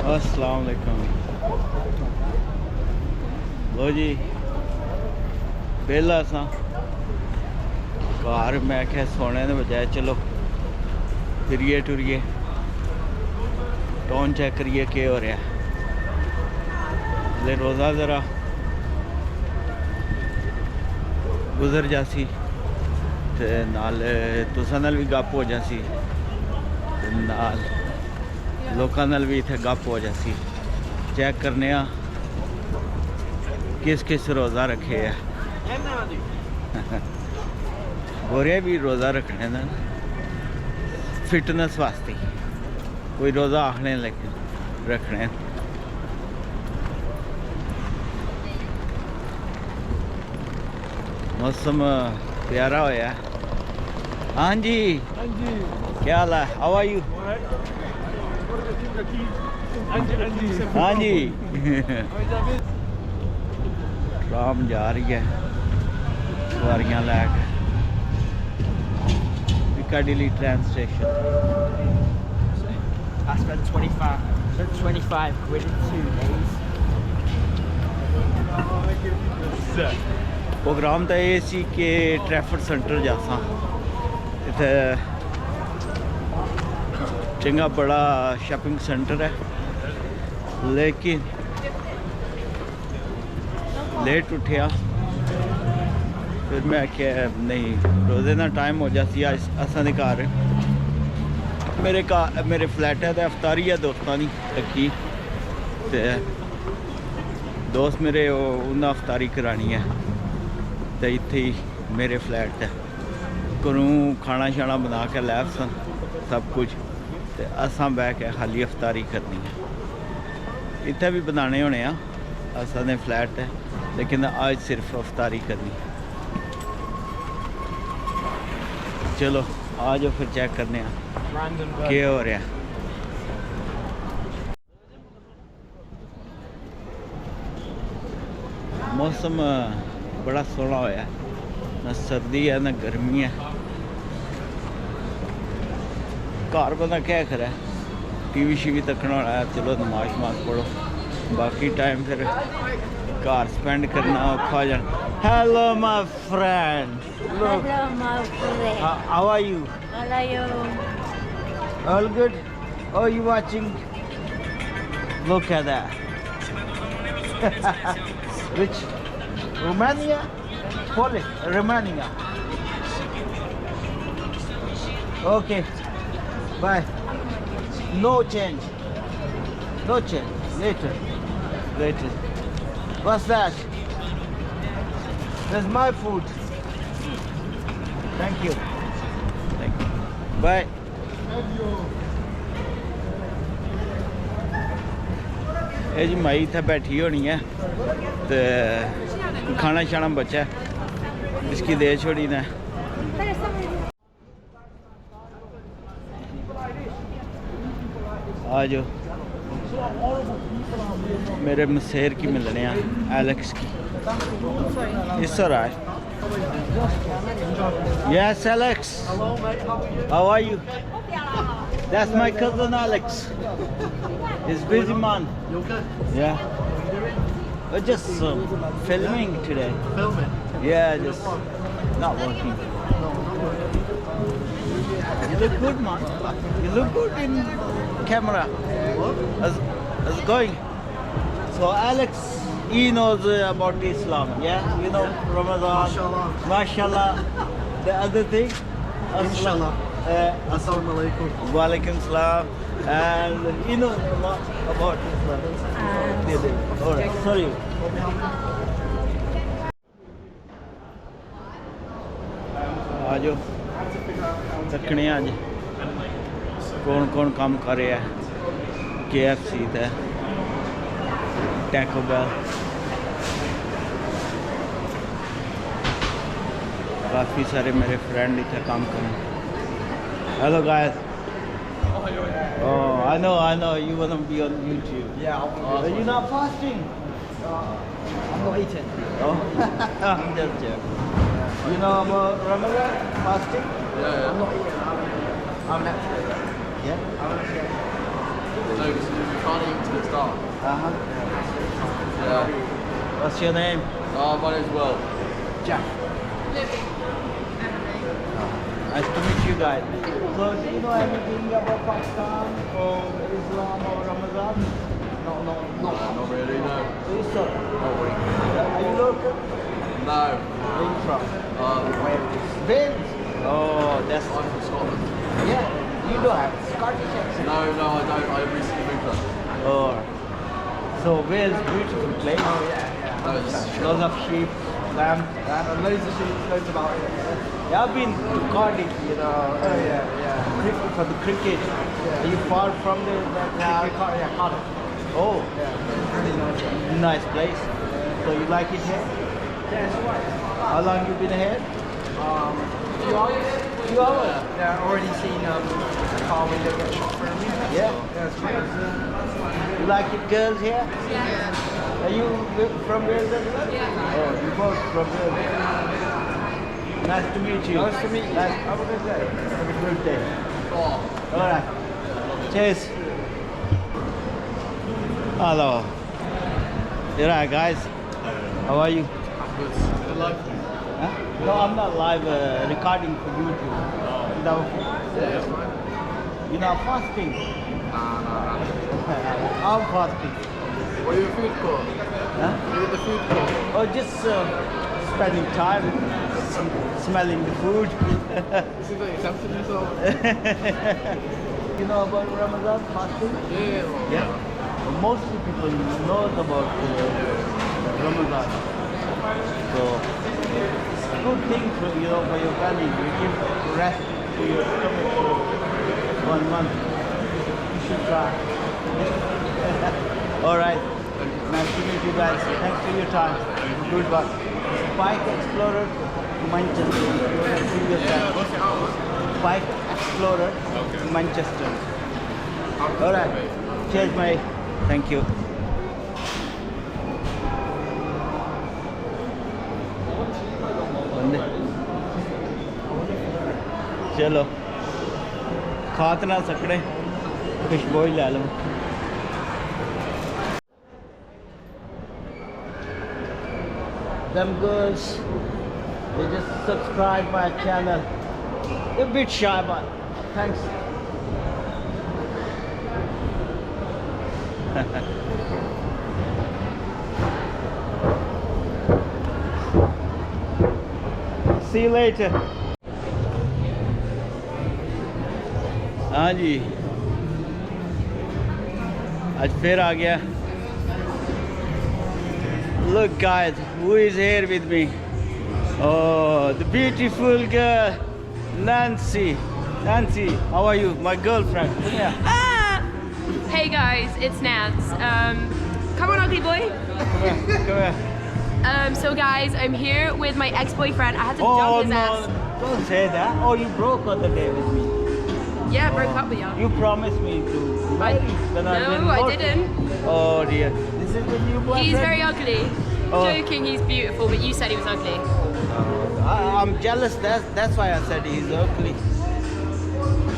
अस्सलाम वालेकुम। लो जी बेला सा घर, मैं क्या सोने के बजाय चलो फिरिए टुरिए टाउन चेक करिए क्या हो रहा है। ले रोज़ा ज़रा गुजर जासी ते नाल तुसां नाल भी गप हो जासी ते नाल लोकां नाल भी इत्थे गप हो जासी। चेक करने किस किस रोज़ा रखे है। गोरे भी रोज़ा रखने ना फिटनेस वास्ते, कोई रोज़ा आखने लेकिन रखने। मौसम प्यारा होया। हाँ जी, क्या हाल है? How are you? हाँ जी। ट्राम जा रही है सवारियां लैके Piccadilly train station. I spent 25 quid in 2 days. Programme तो ये सी कि ट्रैफिक सेंटर जासा, इत्थे चंगा बड़ा शॉपिंग सेंटर है, लेकिन लेट उठिया। फिर मैं क्या नहीं, रोज़े ना टाइम हो जाती है। असां दे घर मेरे फ्लैट है तो अफ्तारी है दोस्तां दी रखी ते दोस्त मेरे उन्हें अफ्तारी करानी है तो इत्थे ही मेरे फ्लैट है घरों खाना शाना बना के लै सन सब कुछ, तो असां बह के खाली अफ्तारी करनी है। इत्थे भी बनाने होने असां दे फ्लैट है, लेकिन आज सिर्फ अफ्तारी करनी है। चलो आ जाओ फिर चेक करने क्या हो रहा है। मौसम बड़ा सोहना होया, ना सर्दी है ना गर्मी है। घर बंदा क्या करे, टीवी शीवी तकना होना है, चलो नमाज शमाज पढ़ो, बाकी टाइम फिर घर स्पेंड करना औखा हो जाना। Hello my friend. Hello, my friend. How are you? How are you? All good? Oh, you watching? Look at that. Which? Romania? Polish? Romania. Okay. Bye. No change. No change. Later. Later. What's that? That's my food. Thank you. Thank you. Bye. ये जी माई इत्थे बैठी होनी है तो खाना शाना बचा इसकी दे छोड़ी ने। आ जाओ मेरे मसेर की मिलने एलेक्स की। It's alright. Yes, Alex. How are you? That's my cousin Alex. He's busy man. You okay? Yeah. We're just filming today. Filming? Yeah, just not working. You look good, man. You look good in camera. How's it going? So Alex, he knows about Islam, yeah? You know, Ramadan, Mashallah. Mashallah. The other thing? Inshallah. Assalamu alaikum. Walaikum salam. And you know about Islam. Alright, sorry. आ जाओ तकने आज कौन कौन काम कर रहा है। KFC है, Taco Bell, काफ़ी सारे मेरे फ्रेंड इतना काम करें। Hello guys. Oh, I know, you want to be on YouTube. Yeah, Are you not fasting? I'm not eating. Oh, I'm just joking. You know about Ramadan fasting? Yeah, I'm not eating. I'm not. Yeah. No, 'cause you can't eat till start. Uh-huh. Yeah. What's your name? My name's Will. Jack. Nice to meet you guys. So, do you know anything about Pakistan or Islam or Ramadan? Not really, no. Please, sir. Are you local? No. Where are you from? Wales. Oh, that's... I'm from Scotland. Yeah, you don't have Scottish accent. No, I don't. I recently moved there. Oh. So, Wales, beautiful place. Lots of sheep, lamb. Loads of sheep, loads about it. Yeah, I've been to Cardiff, you know. Oh yeah. Cricket, for the cricket. Are you far from the cricket? Cardiff. Oh, Yeah, really nice. nice place. So you like it here? Yeah, it's alright. How long you been here? Few hours. 2 hours. Yeah, already seen a car window get shot through. Yeah. Yeah, it's great. You like it, girls here? Yeah. Are you from Wales as well? Yeah. Oh, you both from Wales. Nice to meet you. Nice to meet you. Have a good day. Have a good day. All right. Cheers. Hello. You're right, guys. How are you? Huh? No, I'm not live recording for YouTube. No. You're not fasting? I'm fasting. What are your food court? Huh? You're at the food court. Oh, just spending time smelling the food. Seems like you're tempting yourself. You know about Ramadan fasting? Yeah. Yeah. Well, mostly people know about Ramadan. So it's a good thing for for your family. You give rest to your stomach for 1 month. You should try. All right. Nice to meet you guys. Thanks for your time. Good luck. Bike Explorer Manchester. Bike Explorer Manchester. All right. Cheers, mate. Thank you. चलो खात ना सकड़े खुशबोई ले लो them girls they just subscribe my channel. They're a bit shy but thanks. See you later. हाँ जी आज फिर आ गया. Look guys, who is here with me? Oh, the beautiful girl Nancy. Nancy, how are you? My girlfriend. Come here. Ah! Hey guys, it's Nance. Come on, ugly boy. Come here. Come here. So guys, I'm here with my ex-boyfriend. I had to Oh dump his no! ass. Don't say that. Oh, you broke other day with me. Yeah, I broke up with you. You promised me to marry. Then I didn't No, I work it. didn't. Oh dear. This is the new boyfriend. He's very ugly. Oh. Joking, he's beautiful, but you said he was ugly. I'm jealous. That's why I said he's ugly.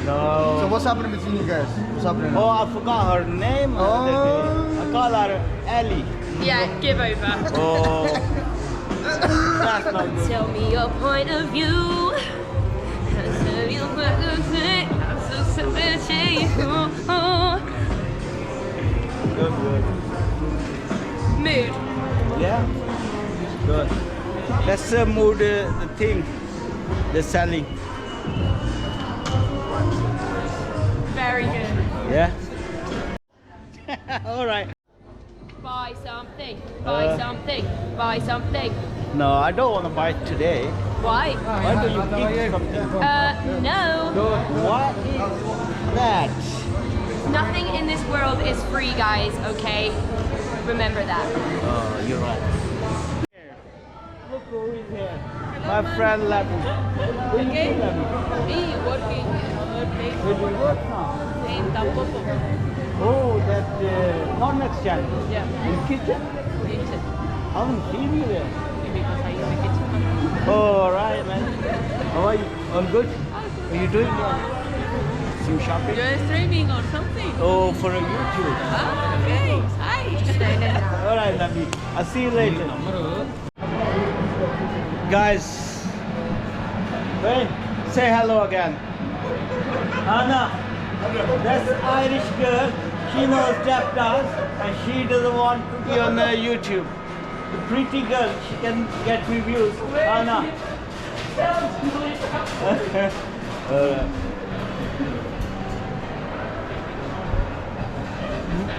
So No. what's happening between you guys? What's happening now? Oh, I forgot her name. the other day. I call her Ellie. Yeah, give over. Oh. That's not good. Tell me your point of view. Tell you what to think. I'm so savage. Good. Mood. Yeah. Good. Let's move the thing. The selling. Very good. Yeah. All right. Buy something. Buy something. Buy something. No, I don't want to buy it today. Why? Why do you keep something? No. What is that? Nothing in this world is free, guys, okay? Remember that. Oh, you're right. Look who is here. My friend Lemmy. Will you see Lemmy? Me working. Will you work now? In Tampopo. Oh, that Convex channel. Yeah. In kitchen? I haven't seen you there. Because I use the kitchen. Oh, all right, man. How are you? I'm good. What are you doing? Some shopping? You're streaming or something? Oh, for a YouTube. Ah, okay. Nabi. I'll see you later. Guys, wait, say hello again. Anna, that's Irish girl. She knows tap dance and she doesn't want to be on YouTube. The pretty girl, she can get me views. Anna.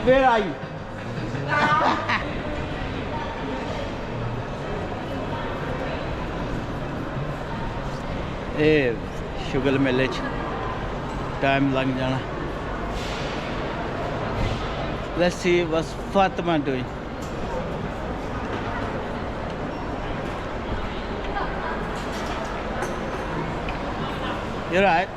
Where are you? Sugar मेले time लग जाना. Let's see what's Fatima doing. You're right.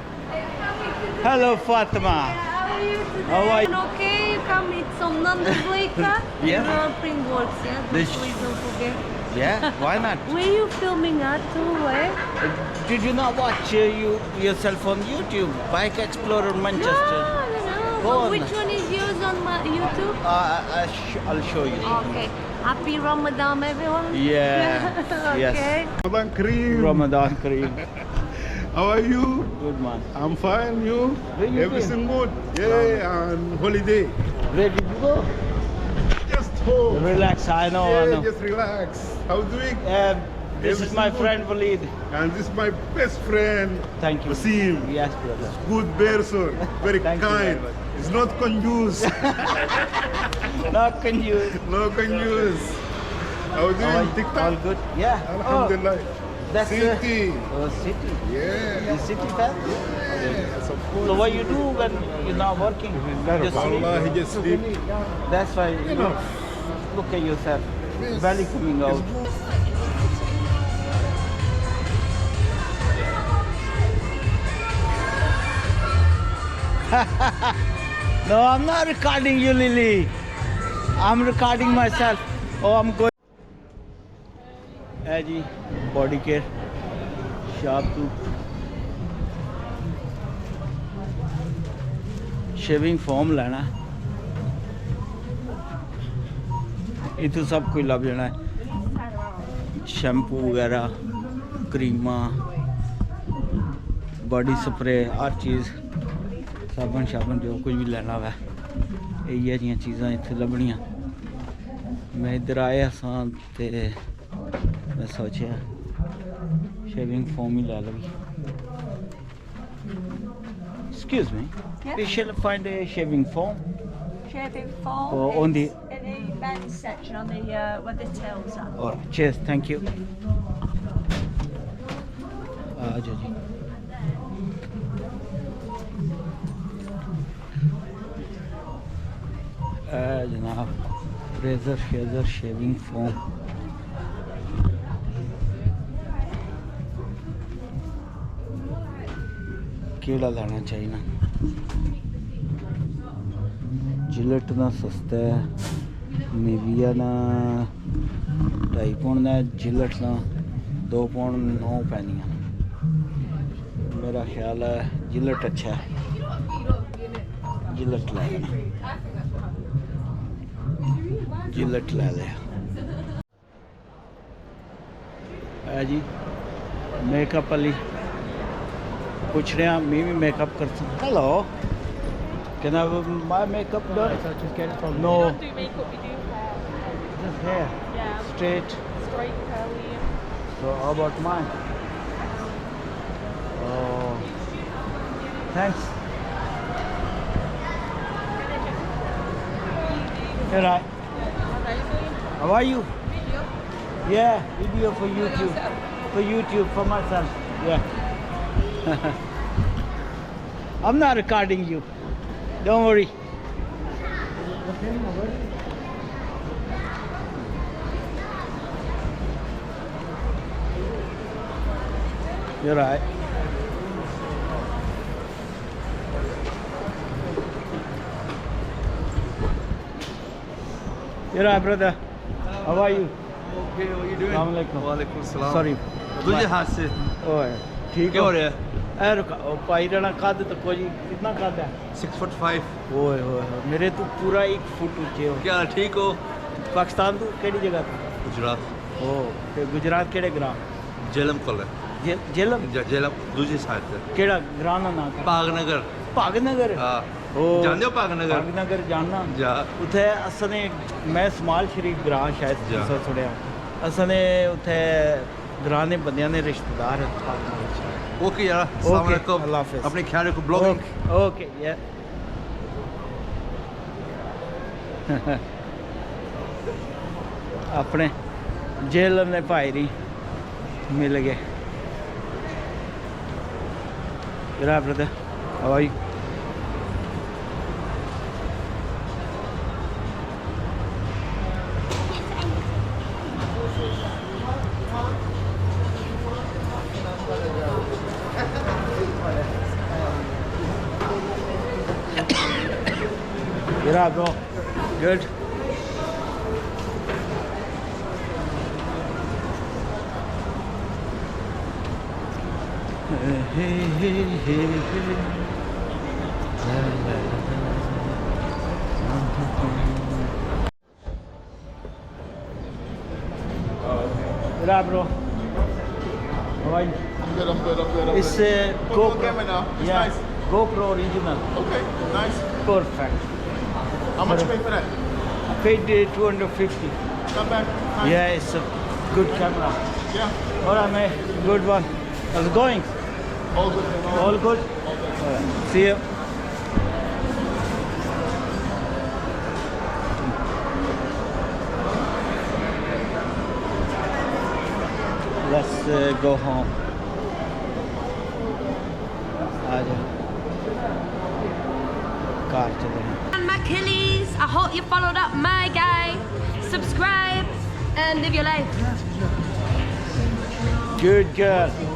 Hello Fatima. How are you today? How are you? Okay, you come eat some naan-bleka. Yeah. Bring works, yeah? This- Please don't forget. Yeah, why not? Where you filming at too, eh? Did you not watch yourself on YouTube? Bike Explorer Manchester. No. Go But on. which one is yours on my YouTube? I'll show you. Okay. Happy Ramadan, everyone. Yeah. Yes. Okay. Ramadan Kareem. Ramadan Kareem. How are you? Good man. I'm fine. You? Where you Everything good? Yeah, on holiday. Where did you go? Just home. Relax. I know. Yeah, just relax. How's doing? This is my friend Waleed. And this is my best friend. Thank you. Wasim. Yes, brother. Good person. Very Thank you very kind. much. It's not conjuice. Not can you? No conjuice. How are you doing? TikTok? All good? Yeah. Alhamdulillah. That's City. City. Yeah. You city fan? Yes, of course. So what you do when you're not working? You just sleep? Wallahi, just sleep. That's why you know. Look at yourself. Yes. Belly coming It's out. good. No, I'm not recording you, Lily. I'm recording myself. Oh, I'm going. जी body care shop to shaving foam लेना इतों सब कुछ लभ जाना है shampoo वगैरह क्रीमा body spray हर चीज़ साबन शाबन जो कुछ भी लेना हुआ इयै जी चीज़ां इत्थे लभनियां मैं इधर आया सां ते मैं सोचा शेविंग फोम ही ले लगी Excuse me, Yeah. we shall find a shaving foam Shaving foam or on the. in the men's section on the where the tails are. Or cheers, thank you. Aja ji. जनाब razor शेजर shaving foam केड़ा लेना चाहिए ना Gillette ना सस्ता है Nivea ना 2.5 pond का जिलेट ना 2 पौंड 9 पैनियाँ मेरा ख्याल है जिलेट अच्छा है जिलेट ले लेना जिलेट ले लिया जी मेकअप वाली पूछ रहे हैं मैं भी मेकअप करता हूँ hello can I my makeup done Just get it from no Do makeup, we do hair. just hair Yeah. straight Straight, curly. so how about mine oh thanks you're right how are you yeah video for YouTube for myself yeah I'm not recording you don't worry you're right you're right brother how are you Okay, what are you doing? Assalamu alaikum. Walaikum salam. sorry तुझे हाथ से ओए ठीक क्या हो रहा है? ए रुका ओ पाई रहना कद तो कोई कितना कद है 6'5". ओए ओए ओए, मेरे तो पूरा 1 फुट ऊंचे हो क्या ठीक हो? पाकिस्तान तो केड़ी जगह तो गुजरात ओ ते गुजरात केड़े ग्राम जेलम कॉल है जेलम जेलम दूसरी साइड से केड़ा ग्राम दा नाम भागनगर भागनगर हाँ ओ जानते हो भागनगर भागनगर जानना जा उत्थे असने मैं समाल शरीफ ग्रां शायद जा। तुसा सुनिया असने उत्थे ग्रां दे बंदियां ने रिश्तेदार ओके यार अस्सलाम वालेकुम अल्लाह हाफिज़ अपने ख्याल रखो ब्लॉगिंग ओके या अपने जेलर ने भाई री मिल गए Good brother. How are you? Good bro. Good. Good bro. How are you? I'm good, I'm good, I'm good. I'm It's good. GoPro. Camera now. It's Yeah, nice. GoPro original. Okay, nice. Perfect. How much you pay for that? I paid 250. Come back. Nice. Yeah, it's a good camera. Yeah. Alright, mate. Good one. How's it going? All good. man. All good? All good. Alright. See you. Let's go home. आजा car चले हैं. And my Achilles, I hope you followed up my guy. Subscribe and live your life. Good girl.